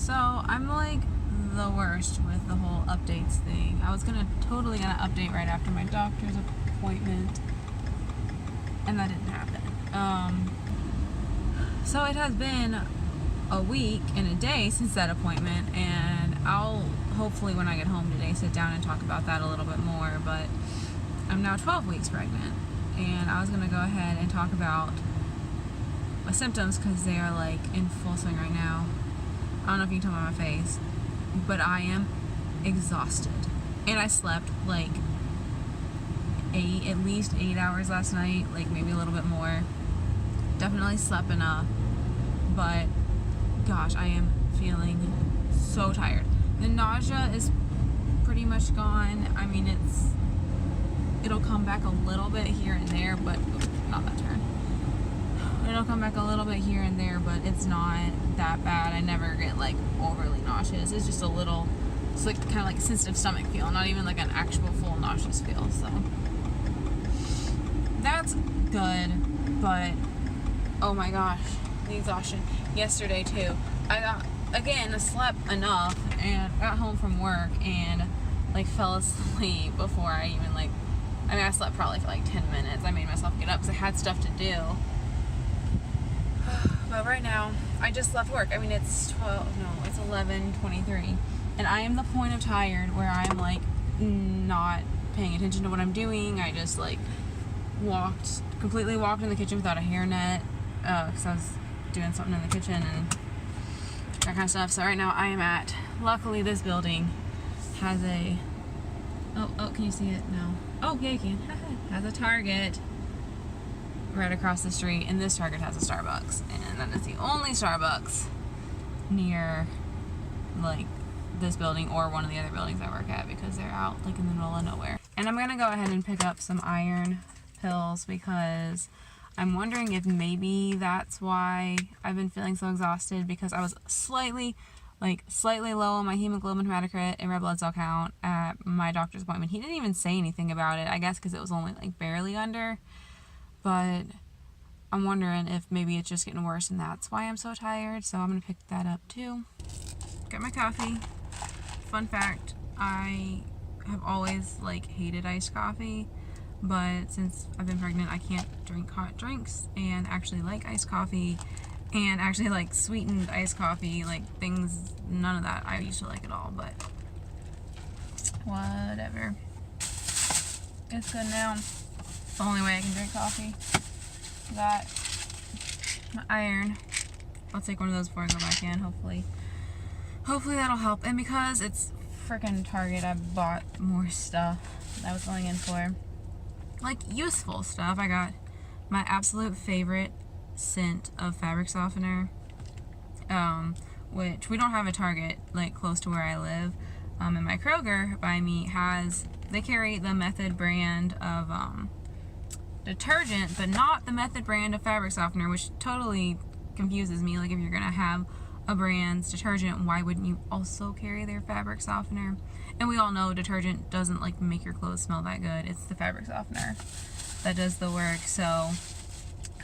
So I'm like the worst with the whole updates thing. I was totally gonna update right after my doctor's appointment, and that didn't happen. So it has been a week and a day since that appointment, and I'll hopefully when I get home today sit down and talk about that a little bit more. But I'm now 12 weeks pregnant, and I was gonna go ahead and talk about my symptoms because they are like in full swing right now. I don't know if you can tell by my face, but I am exhausted, and I slept like at least 8 hours last night, like maybe a little bit more. Definitely slept enough, but gosh, I am feeling so tired. The nausea is pretty much gone. I mean, it'll come back a little bit here and there, but not that turn. It'll come back a little bit here and there, but it's not that bad. I never get like overly nauseous. It's just a little, it's like kind of like a sensitive stomach feel, not even like an actual full nauseous feel. So that's good, but oh my gosh, the exhaustion. Yesterday too, I slept enough and got home from work and like fell asleep before I even I slept probably for like 10 minutes. I made myself get up because I had stuff to do. But right now, I just left work. I mean, it's 11:23, and I am the point of tired where I'm like not paying attention to what I'm doing. I just like completely walked in the kitchen without a hairnet because I was doing something in the kitchen and that kind of stuff. So right now I am luckily this building has a, oh, can you see it? No. Oh, yeah, you can. Has a Target right across the street, and this Target has a Starbucks, and then it's the only Starbucks near like this building or one of the other buildings I work at because they're out like in the middle of nowhere. And I'm gonna go ahead and pick up some iron pills because I'm wondering if maybe that's why I've been feeling so exhausted, because I was slightly low on my hemoglobin, hematocrit, and red blood cell count at my doctor's appointment. He didn't even say anything about it, I guess because it was only like barely under. But I'm wondering if maybe it's just getting worse and that's why I'm so tired. So I'm going to pick that up too. Got my coffee. Fun fact, I have always like hated iced coffee, but since I've been pregnant, I can't drink hot drinks and actually like iced coffee and actually like sweetened iced coffee, like things, none of that I used to like at all, but whatever. It's good now. It's the only way I can drink coffee. Got my iron. I'll take one of those before I go back in, hopefully that'll help. And because it's freaking Target, I bought more stuff that I was going in for, like useful stuff. I got my absolute favorite scent of fabric softener, which we don't have a Target like close to where I live, and my Kroger by me they carry the Method brand of detergent, but not the Method brand of fabric softener, which totally confuses me. Like, if you're gonna have a brand's detergent, why wouldn't you also carry their fabric softener? And we all know detergent doesn't like make your clothes smell that good. It's the fabric softener that does the work. So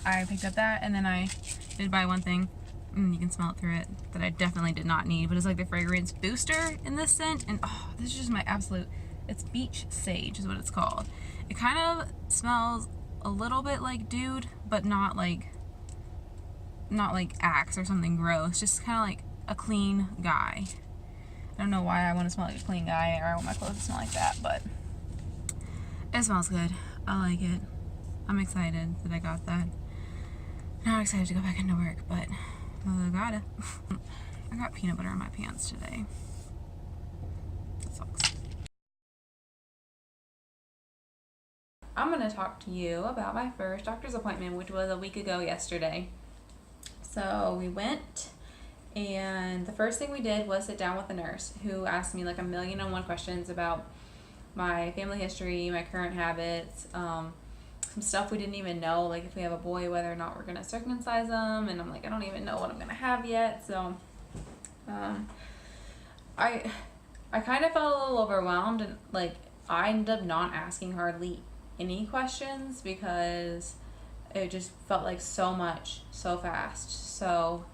I picked up that, and then I did buy one thing, and you can smell it through it, that I definitely did not need, but it's like the fragrance booster in this scent. And oh, this is just my absolute, it's Beach Sage is what it's called. It kind of smells a little bit like dude, but not like Axe or something gross, just kind of like a clean guy. I don't know why I want to smell like a clean guy, or I want my clothes to smell like that, but it smells good. I like it. I'm excited that I got that. Not excited to go back into work, but I gotta. I got peanut butter on my pants today. That sucks. I'm going to talk to you about my first doctor's appointment, which was a week ago yesterday. So we went, and the first thing we did was sit down with a nurse who asked me like 1,000,001 questions about my family history, my current habits, some stuff we didn't even know, like if we have a boy, whether or not we're going to circumcise them. And I'm like, I don't even know what I'm going to have yet. So I kind of felt a little overwhelmed, and like I ended up not asking hardly any questions because it just felt like so much so fast. So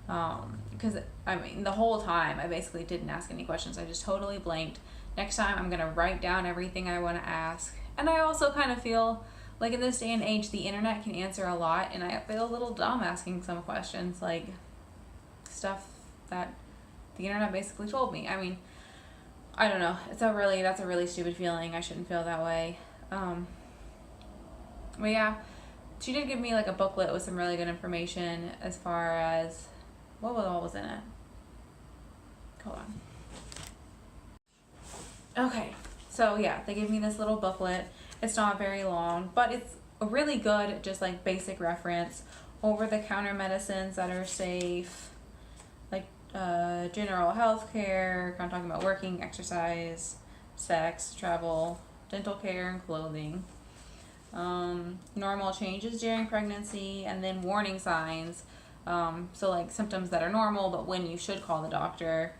Because I mean, the whole time I basically didn't ask any questions. I just totally blanked. Next time I'm gonna write down everything I want to ask. And I also kind of feel like in this day and age, the internet can answer a lot, and I feel a little dumb asking some questions, like stuff that the internet basically told me. I mean, I don't know. That's a really stupid feeling. I shouldn't feel that way. But yeah, she did give me like a booklet with some really good information as far as what all was in it. Hold on. Okay, so yeah, they gave me this little booklet. It's not very long, but it's a really good, just like basic reference. Over-the-counter medicines that are safe, like general health care, kind of talking about working, exercise, sex, travel, dental care, and clothing. Normal changes during pregnancy, and then warning signs. So like symptoms that are normal, but when you should call the doctor.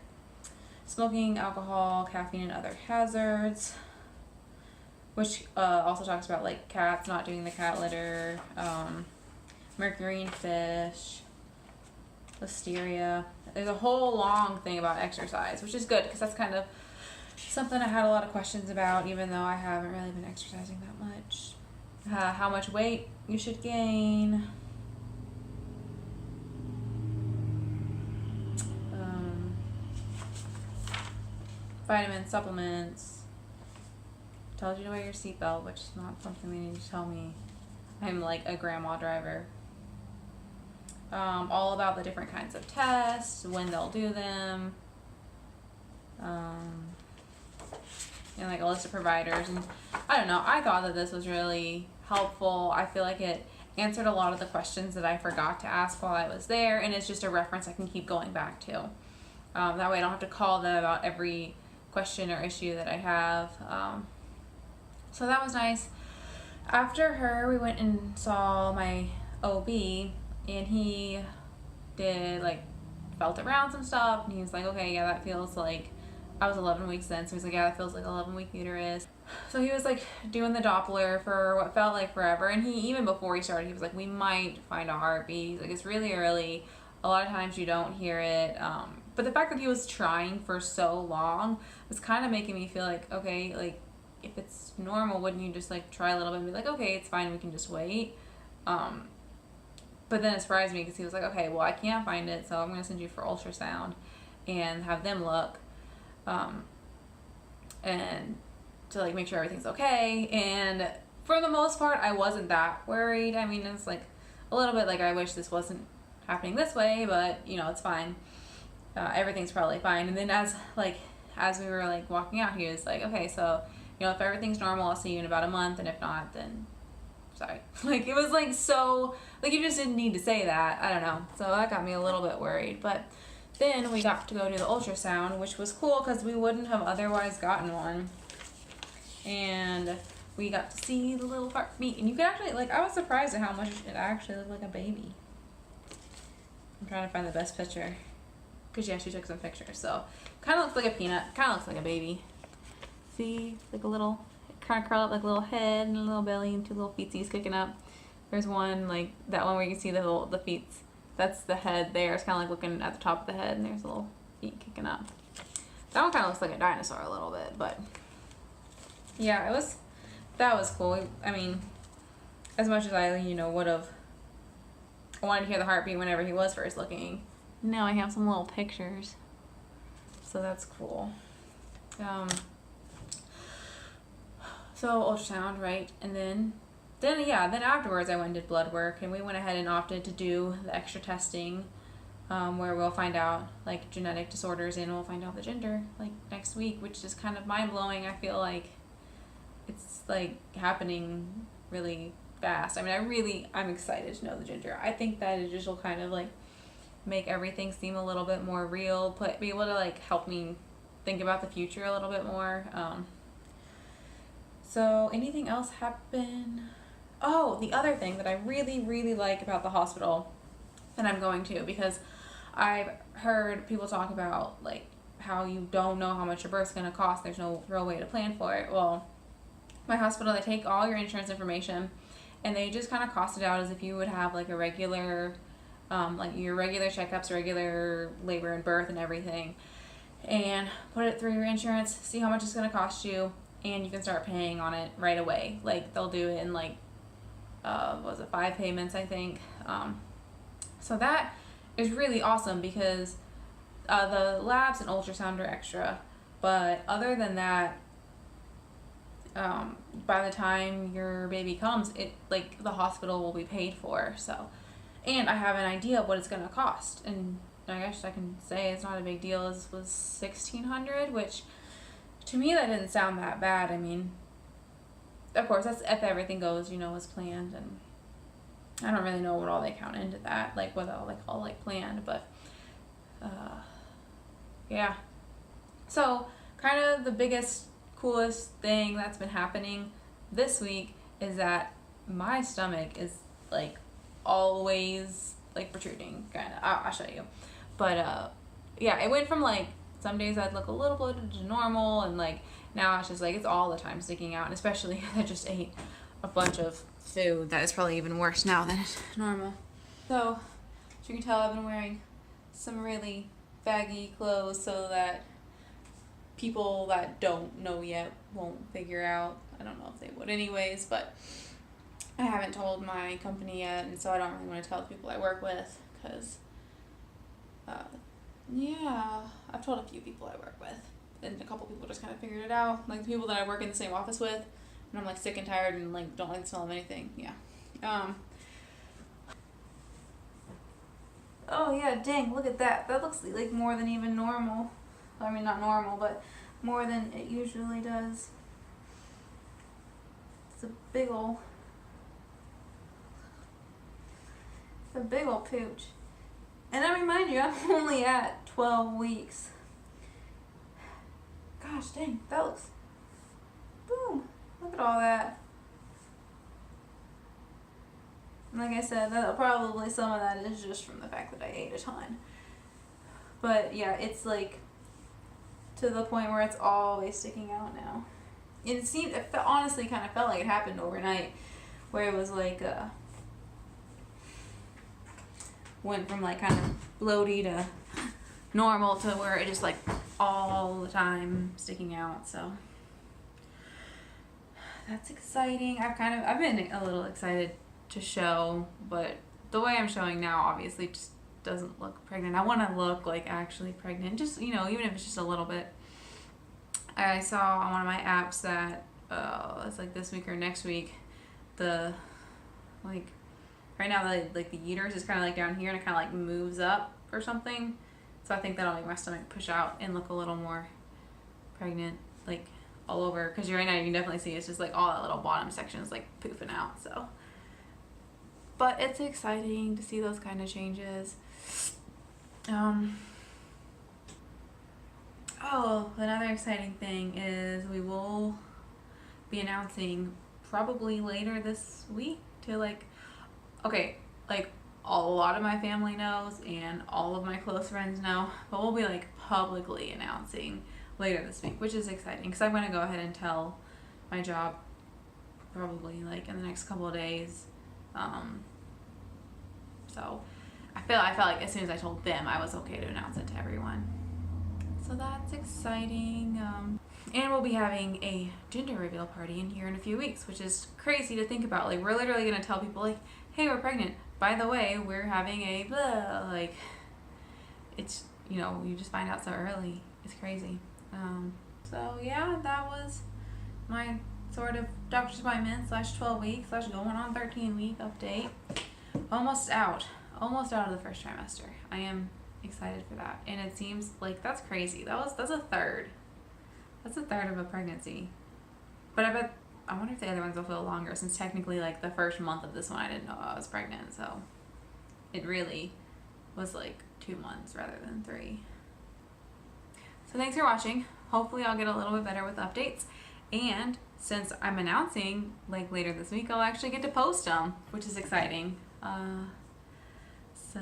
Smoking, alcohol, caffeine, and other hazards. Which also talks about like cats not doing the cat litter, mercury in fish, listeria. There's a whole long thing about exercise, which is good because that's kind of something I had a lot of questions about, even though I haven't really been exercising that much. How much weight you should gain. Vitamins, supplements. Tells you to wear your seatbelt, which is not something they need to tell me. I'm like a grandma driver. All about the different kinds of tests, when they'll do them, and like a list of providers. And I don't know, I thought that this was really helpful. I feel like it answered a lot of the questions that I forgot to ask while I was there, and it's just a reference I can keep going back to. That way I don't have to call them about every question or issue that I have. So that was nice. After her, we went and saw my OB, and he did like felt around some stuff, and he was like, okay, yeah, that feels like, I was 11 weeks then, so he's like, yeah, that feels like 11-week uterus. So he was like doing the Doppler for what felt like forever, and he, even before he started, he was like, we might find a heartbeat. He's like, it's really early, a lot of times you don't hear it, but the fact that he was trying for so long was kind of making me feel like, okay, like if it's normal, wouldn't you just like try a little bit and be like, okay, it's fine, we can just wait. But then it surprised me because he was like, okay, well, I can't find it, so I'm going to send you for ultrasound and have them look, and to like make sure everything's okay. And for the most part, I wasn't that worried. I mean, it's like a little bit like, I wish this wasn't happening this way, but you know, it's fine. Everything's probably fine. And then as we were like walking out, he was like, okay, so you know, if everything's normal, I'll see you in about a month, and if not, then sorry. Like, it was like, so like, you just didn't need to say that. I don't know, so that got me a little bit worried. But then we got to go do the ultrasound, which was cool because we wouldn't have otherwise gotten one. And we got to see the little heartbeat, and you could actually, like, I was surprised at how much it actually looked like a baby. I'm trying to find the best picture because yeah, she took some pictures. So kind of looks like a peanut, kind of looks like a baby. See, like a little, kind of curl up like a little head and a little belly and two little feetsies kicking up. There's one, like that one where you can see the feet. That's the head there. It's kind of like looking at the top of the head, and there's a little feet kicking up. That one kind of looks like a dinosaur a little bit, but yeah, that was cool. I mean, as much as I, you know, would have wanted to hear the heartbeat whenever he was first looking, now I have some little pictures, so that's cool. So ultrasound, right? And then afterwards I went and did blood work, and we went ahead and opted to do the extra testing, where we'll find out like genetic disorders, and we'll find out the gender like next week, which is kind of mind-blowing. I feel like it's like happening really fast. I mean, I'm excited to know the gender. I think that it just will kind of like make everything seem a little bit more real, be able to like help me think about the future a little bit more. So anything else happen? Oh, the other thing that I really, really like about the hospital, and I'm going to, because I've heard people talk about like how you don't know how much your birth's going to cost. There's no real way to plan for it. Well, my hospital, they take all your insurance information and they just kind of cost it out as if you would have like a regular like your regular checkups, regular labor and birth and everything, and put it through your insurance, see how much it's going to cost you, and you can start paying on it right away. Like they'll do it in like, what was it, 5 payments, I think. So that is really awesome because the labs and ultrasound are extra, but other than that, by the time your baby comes, it like the hospital will be paid for. So, and I have an idea of what it's going to cost, and I guess I can say it's not a big deal. This was $1,600, which to me that didn't sound that bad. I mean, of course that's if everything goes, you know, as planned, and I don't really know what all they count into that, like what all like planned, but yeah. So kind of the biggest, coolest thing that's been happening this week is that my stomach is like always like protruding, kind of. I'll show you, but yeah, it went from like some days I'd look a little bloated to normal, and like now it's just like it's all the time sticking out, and especially I just ate a bunch of food that is probably even worse now than it's normal. So as you can tell, I've been wearing some really baggy clothes so that people that don't know yet won't figure out. I don't know if they would anyways, but I haven't told my company yet, and so I don't really want to tell the people I work with, because yeah, I've told a few people I work with, and a couple people just kind of figured it out, like the people that I work in the same office with, and I'm like sick and tired and like don't like the smell of anything. Yeah. Oh yeah, dang, look at that. That looks like more than even normal. I mean, not normal, but more than it usually does. It's a big ol' pooch. And I remind you, I'm only at 12 weeks. Gosh dang, that looks, boom, look at all that. And like I said, that probably some of that is just from the fact that I ate a ton. But yeah, it's like to the point where it's always sticking out now. It honestly kind of felt like it happened overnight, where it was like went from like kind of bloaty to normal to where it just like all the time sticking out. So that's exciting. I've been a little excited to show, but the way I'm showing now obviously just doesn't look pregnant. I want to look like actually pregnant, just, you know, even if it's just a little bit. I saw on one of my apps that it's like this week or next week, the like right now the uterus is kind of like down here, and it kind of like moves up or something. So I think that'll make my stomach push out and look a little more pregnant, like all over, because right now you can definitely see it's just like all that little bottom section is like poofing out. So but it's exciting to see those kind of changes. Oh, another exciting thing is we will be announcing probably later this week to like a lot of my family knows and all of my close friends know, but we'll be like publicly announcing later this week, which is exciting because I'm going to go ahead and tell my job probably like in the next couple of days. So I felt like as soon as I told them, I was okay to announce it to everyone. So that's exciting. And we'll be having a gender reveal party in here in a few weeks, which is crazy to think about. Like, we're literally going to tell people, like, hey, we're pregnant. By the way, we're having a blah. Like, it's, you know, you just find out so early. It's crazy. So, yeah, that was my sort of doctor's appointment / 12 week / going on 13 week update. Almost out of the first trimester. I am excited for that, and it seems like that's crazy. That's a third of a pregnancy, but I wonder if the other ones will feel longer, since technically like the first month of this one I didn't know I was pregnant, so it really was like 2 months rather than 3. So thanks for watching. Hopefully I'll get a little bit better with updates, and since I'm announcing like later this week, I'll actually get to post them, which is exciting. So